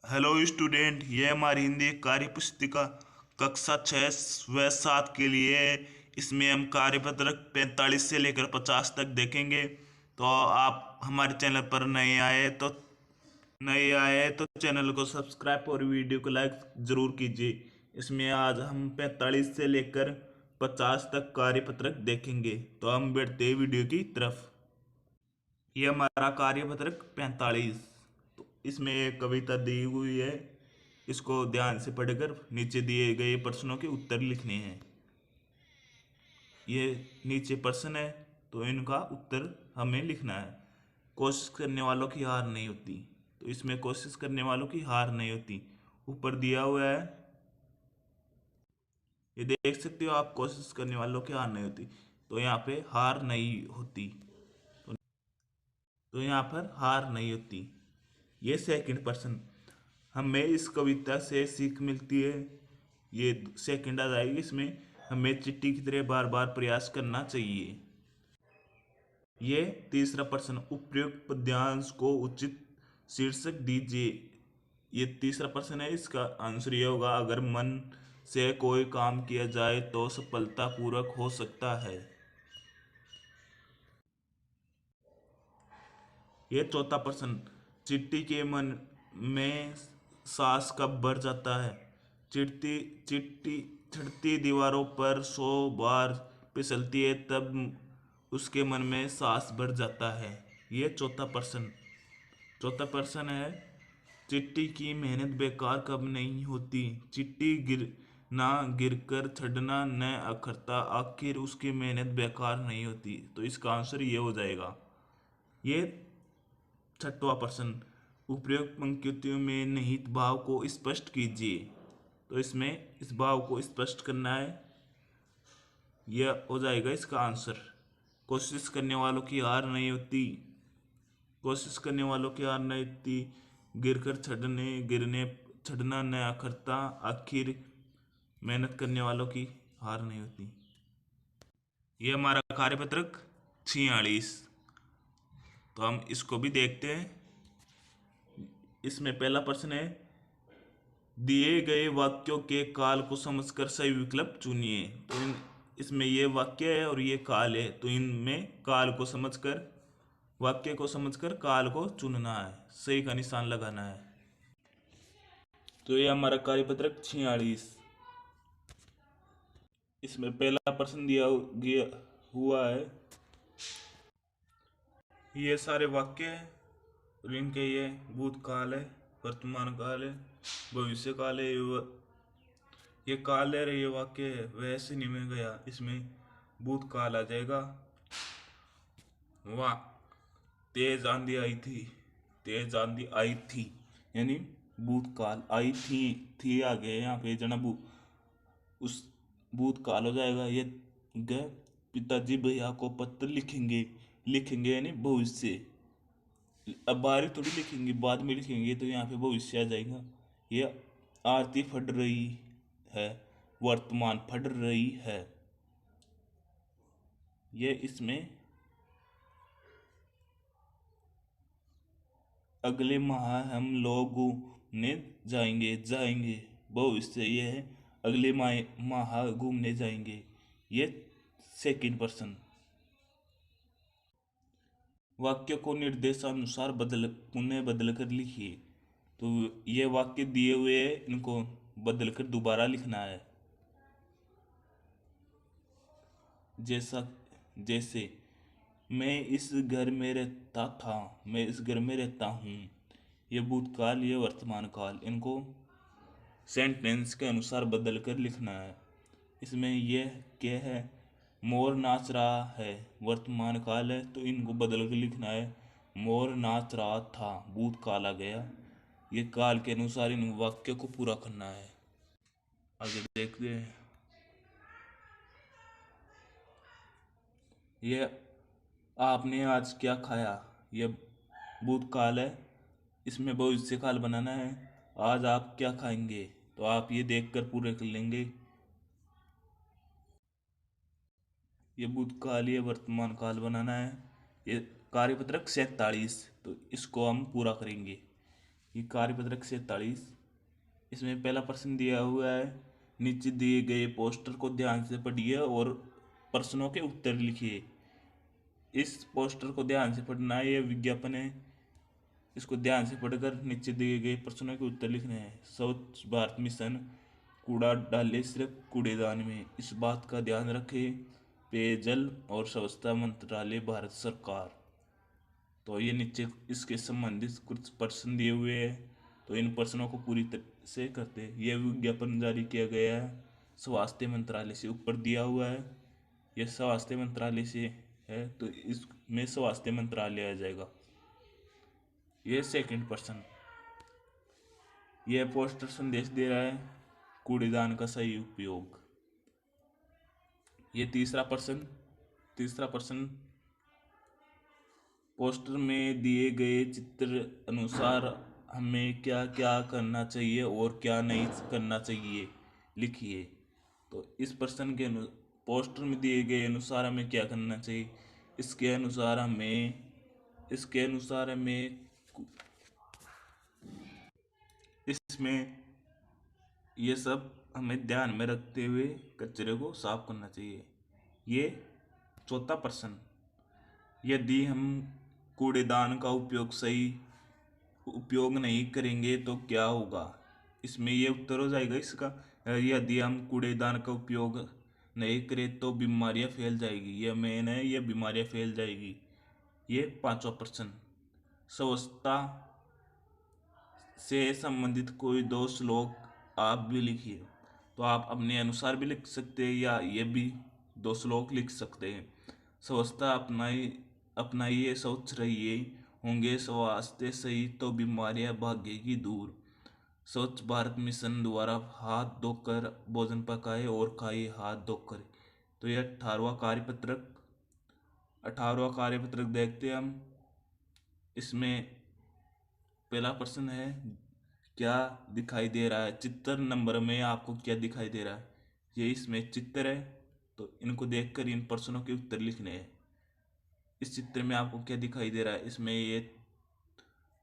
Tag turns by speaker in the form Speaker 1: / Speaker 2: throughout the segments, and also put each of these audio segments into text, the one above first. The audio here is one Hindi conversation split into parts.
Speaker 1: हेलो स्टूडेंट, ये हमारी हिंदी कार्य पुस्तिका कक्षा 6 व 7 के लिए है। इसमें हम कार्यपत्रक 45 से लेकर 50 तक देखेंगे। तो आप हमारे चैनल पर नए आए तो चैनल को सब्सक्राइब और वीडियो को लाइक जरूर कीजिए। इसमें आज हम 45 से लेकर 50 तक कार्यपत्रक देखेंगे। तो हम बढ़ते हैं वीडियो की तरफ। ये हमारा कार्यपत्रक 45। तो इसमें एक कविता दी हुई है। इसको ध्यान से पढ़कर नीचे दिए गए प्रश्नों के उत्तर लिखने हैं। ये नीचे प्रश्न है, तो इनका उत्तर हमें लिखना है। कोशिश करने वालों की हार नहीं होती। तो इसमें कोशिश करने वालों की हार नहीं होती ऊपर दिया हुआ है। ये देख सकते हो आप, कोशिश करने वालों की हार नहीं होती। तो यहाँ पे हार नहीं होती। तो यहाँ पर हार नहीं होती। ये सेकंड पर्सन। हमें इस कविता से सीख मिलती है। ये सेकंड आ जाएगी। इसमें हमें चिट्ठी की तरह बार बार प्रयास करना चाहिए। ये तीसरा प्रश्न, उपयुक्त पद्यांश को उचित शीर्षक दीजिए। ये तीसरा प्रश्न है। इसका आंसर ये होगा, अगर मन से कोई काम किया जाए तो सफलता पूर्वक हो सकता है। ये चौथा प्रश्न, चिट्ठी के मन में सास कब भर जाता है। चिट्ठी चिट्ठी चढ़ती दीवारों पर 100 बार फिसलती है, तब उसके मन में सास भर जाता है। ये चौथा प्रश्न है, चिट्ठी की मेहनत बेकार कब नहीं होती। चिट्ठी गिरकर छड़ना न अखरता, आखिर उसकी मेहनत बेकार नहीं होती। तो इसका आंसर ये हो जाएगा। ये छठवां प्रश्न, उपयुक्त पंक्तियों में निहित भाव को स्पष्ट कीजिए। तो इसमें इस भाव को स्पष्ट करना है। यह हो जाएगा इसका आंसर। कोशिश करने वालों की हार नहीं होती। कोशिश करने वालों की हार नहीं होती। गिरकर गिरने छड़ना न अखरता, आखिर मेहनत करने वालों की हार नहीं होती। ये हमारा कार्यपत्रक 46। तो हम इसको भी देखते हैं। इसमें पहला प्रश्न है, दिए गए वाक्यों के काल को समझकर सही विकल्प चुनिए। तो इसमें ये वाक्य है और ये काल है। तो इनमें वाक्य को समझकर काल को चुनना है, सही का निशान लगाना है। तो ये हमारा कार्यपत्रक 46। इसमें पहला प्रश्न दिया गया हुआ है। ये सारे वाक्य हैं और इनके ये भूतकाल है, वर्तमान काल है, भविष्य काल है। ये काल है, ये वाक्य है, वह सिने में गया। इसमें भूतकाल आ जाएगा। वाह, तेज आंधी आई थी। तेज आंधी आई थी यानी भूतकाल। आई थी आ गए यहाँ पे जना उस भूतकाल हो जाएगा। ये गए पिताजी भैया को पत्र लिखेंगे। लिखेंगे यानी भविष्य। अब बारी थोड़ी लिखेंगे, बाद में लिखेंगे, तो यहाँ पे भविष्य आ जाएगा। ये आरती फट रही है, वर्तमान फट रही है। ये इसमें अगले माह हम लोग घूमने जाएंगे भविष्य। ये है अगले माह घूमने जाएंगे। ये सेकंड पर्सन। वाक्य को निर्देशानुसार पुनः बदल कर लिखिए। तो ये वाक्य दिए हुए हैं, इनको बदल कर दोबारा लिखना है। जैसा जैसे, मैं इस घर में रहता था, मैं इस घर में रहता हूँ। ये भूतकाल, ये वर्तमान काल, इनको सेंटेंस के अनुसार बदल कर लिखना है। इसमें यह क्या है, मोर नाच रहा है, वर्तमान काल है, तो इनको बदल कर लिखना है। मोर नाच रहा था, भूतकाल आ गया। ये काल के अनुसार इन वाक्य को पूरा करना है। आगे देखते हैं। ये आपने आज क्या खाया, ये भूतकाल है। इसमें भविष्य काल बनाना है। आज आप क्या खाएंगे, तो आप ये देखकर पूरे कर लेंगे। ये भूतकाल, ये वर्तमान काल बनाना है। ये कार्यपत्रक 47। तो इसको हम पूरा करेंगे। ये कार्यपत्रक 47। इसमें पहला प्रश्न दिया हुआ है, नीचे दिए गए पोस्टर को ध्यान से पढ़िए और प्रश्नों के उत्तर लिखिए। इस पोस्टर को ध्यान से पढ़ना है, ये विज्ञापन है। इसको ध्यान से पढ़कर नीचे दिए गए प्रश्नों के उत्तर लिखने हैं। स्वच्छ भारत मिशन, कूड़ा डाले सिर्फ कूड़ेदान में, इस बात का ध्यान रखें। पेयजल और स्वच्छता मंत्रालय, भारत सरकार। तो ये नीचे इसके संबंधित कुछ प्रश्न दिए हुए हैं, तो इन प्रश्नों को पूरी तरह से करते हैं। यह विज्ञापन जारी किया गया है स्वास्थ्य मंत्रालय से, ऊपर दिया हुआ है। यह स्वास्थ्य मंत्रालय से है, तो इसमें स्वास्थ्य मंत्रालय आ जाएगा। ये सेकंड प्रश्न, यह पोस्टर संदेश दे रहा है कूड़ेदान का सही उपयोग। ये तीसरा प्रश्न, पोस्टर में दिए गए चित्र अनुसार हमें क्या क्या करना चाहिए और क्या नहीं करना चाहिए, लिखिए। तो इस प्रश्न के पोस्टर में दिए गए अनुसार हमें क्या करना चाहिए, इसके अनुसार हमें इसमें ये सब हमें ध्यान में रखते हुए कचरे को साफ करना चाहिए। ये चौथा प्रश्न, यदि हम कूड़ेदान का उपयोग नहीं करेंगे तो क्या होगा, इसमें ये उत्तर हो जाएगा इसका। यदि हम कूड़ेदान का उपयोग नहीं करें तो बीमारियां फैल जाएगी, यह मेन है, यह बीमारियां फैल जाएगी। ये पांचवा प्रश्न, स्वच्छता से संबंधित कोई दो श्लोक आप भी लिखिए। तो आप अपने अनुसार भी लिख सकते हैं या ये भी दो श्लोक लिख सकते हैं। स्वच्छता अपनाइए, स्वच्छ रहिए, होंगे स्वास्थ्य सही तो बीमारियां भागेगी दूर। स्वच्छ भारत मिशन द्वारा हाथ धोकर भोजन पकाए और खाइए हाथ धोकर। तो यह 18वां कार्यपत्रक देखते हैं हम। इसमें पहला प्रश्न है, क्या दिखाई दे रहा है, चित्र नंबर में आपको क्या दिखाई दे रहा है, ये इसमें चित्र है, तो इनको देखकर इन प्रश्नों के उत्तर लिखने हैं। इस चित्र में आपको क्या दिखाई दे रहा है, इसमें ये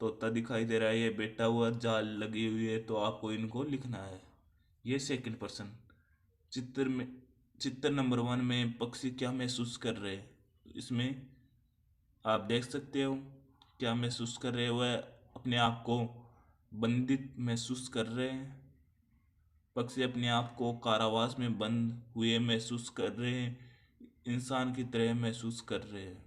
Speaker 1: तोता दिखाई दे रहा है, ये बैठा हुआ, जाल लगी हुई है, तो आपको इनको लिखना है। ये सेकंड प्रश्न, चित्र नंबर 1 में पक्षी क्या महसूस कर रहे हैं, इसमें आप देख सकते हो क्या महसूस कर रहे हो, वह अपने आप को बंधित महसूस कर रहे हैं। पक्षी अपने आप को कारावास में बंद हुए महसूस कर रहे हैं, इंसान की तरह महसूस कर रहे हैं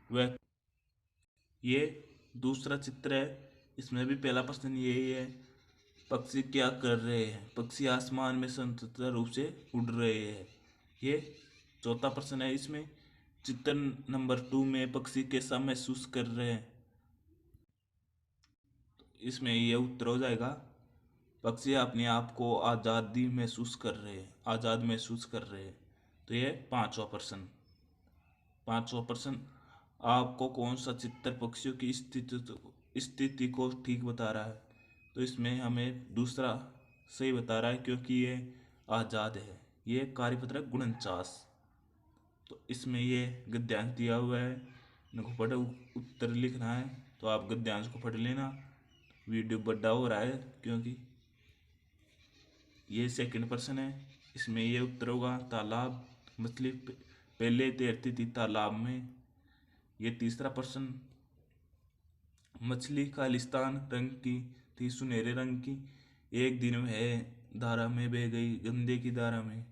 Speaker 1: वह। ये दूसरा चित्र है, इसमें भी पहला प्रश्न यही है, पक्षी क्या कर रहे हैं, पक्षी आसमान में स्वतंत्र रूप से उड़ रहे हैं। ये चौथा प्रश्न है, इसमें चित्र नंबर 2 में पक्षी कैसा महसूस कर रहे हैं, इसमें यह उत्तर हो जाएगा, पक्षी अपने आप को आज़ादी महसूस कर रहे हैं, आज़ाद महसूस कर रहे हैं। तो ये पांचवा प्रश्न, आपको कौन सा चित्र पक्षियों की स्थिति को ठीक बता रहा है, तो इसमें हमें दूसरा सही बता रहा है क्योंकि ये आज़ाद है। ये कार्यपत्रक 49। तो इसमें ये गद्यांश दिया हुआ है, इनको पढ़ उत्तर लिखना है, तो आप गद्यांश को पढ़ लेना। वीडियो बड़ा हो रहा है क्योंकि ये सेकंड प्रश्न है, इसमें ये उत्तर होगा, तालाब, मछली पहले तैरती थी तालाब में। ये तीसरा प्रश्न, मछली खालिस्तान रंग की थी, सुनहरे रंग की, एक दिन वह धारा में बह गई, गंदे की धारा में।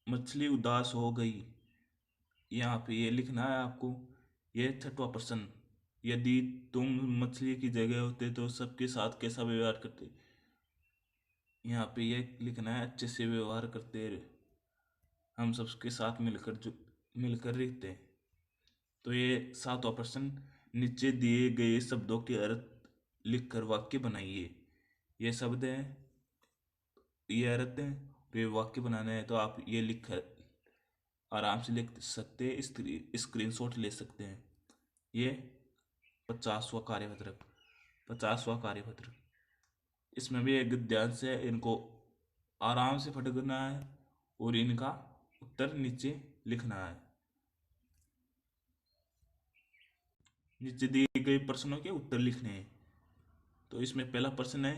Speaker 1: मछली उदास हो गई, यहाँ पे ये लिखना है आपको। ये छठवां प्रश्न, यदि तुम मछली की जगह होते तो सबके साथ कैसा व्यवहार करते, यहाँ पे ये लिखना है, अच्छे से व्यवहार करते, हम सबके साथ मिलकर रहते हैं। तो ये सातवां प्रश्न, नीचे दिए गए शब्दों के अर्थ लिखकर वाक्य बनाइए। ये शब्द हैं, ये अर्थ हैं, तो ये वाक्य बनाना है, तो आप ये लिख आराम से लिख सकते हैं, स्क्रीनशॉट ले सकते हैं। ये 50वां कार्यपत्र, इसमें भी एक गद्यांश है, इनको आराम से पढ़ना है और इनका उत्तर नीचे लिखना है। नीचे दिए गए प्रश्नों के उत्तर लिखने हैं। तो इसमें पहला प्रश्न है,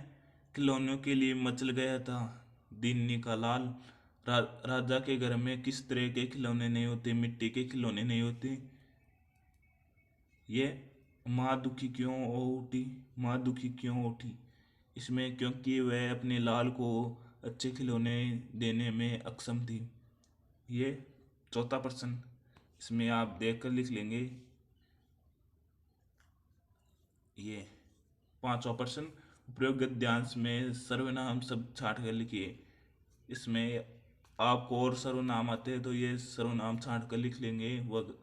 Speaker 1: खिलौनों के लिए मचल गया था दिन निका लाल। राजा के घर में किस तरह के खिलौने नहीं होते, मिट्टी के खिलौने नहीं होते। ये माँ दुखी क्यों हो उठी, माँ दुखी क्यों उठी। इसमें क्योंकि वह अपने लाल को अच्छे खिलौने देने में अक्षम थी। ये चौथा प्रश्न, इसमें आप देखकर लिख लेंगे। ये पांचवा प्रश्न, उपयोग गद्यांश में सर्वनाम शब्द छांट कर लिखिए। इसमें आपको और सर्वनाम आते हैं तो ये सर्वनाम छांट कर लिख लेंगे, वह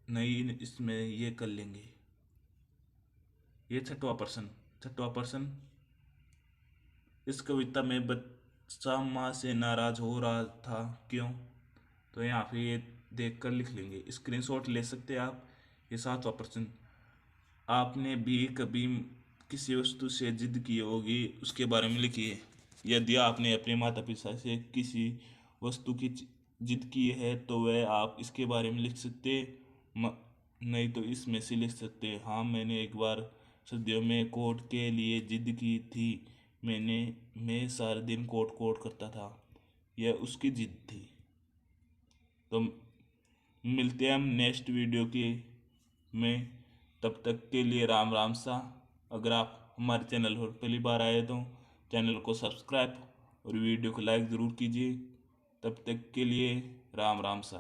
Speaker 1: नहीं इसमें ये कर लेंगे। ये छठवा प्रश्न, इस कविता में बच्चा माँ से नाराज हो रहा था क्यों। तो यहाँ पे ये देख कर लिख लेंगे, स्क्रीनशॉट ले सकते हैं आप। ये सातवां प्रश्न, आपने भी कभी किसी वस्तु से जिद की होगी, उसके बारे में लिखिए। यदि आपने अपने माता पिता से किसी वस्तु की जिद की है तो वह आप इसके बारे में लिख सकते। नहीं तो इसमें से लिख सकते, हाँ मैंने एक बार सर्दियों में कोट के लिए जिद की थी। मैं सारे दिन कोट कोट करता था। यह उसकी जिद थी। तो मिलते हैं हम नेक्स्ट वीडियो के में। तब तक के लिए राम राम सा। अगर आप हमारे चैनल पर पहली बार आए तो चैनल को सब्सक्राइब और वीडियो को लाइक ज़रूर कीजिए। तब तक के लिए राम राम सा।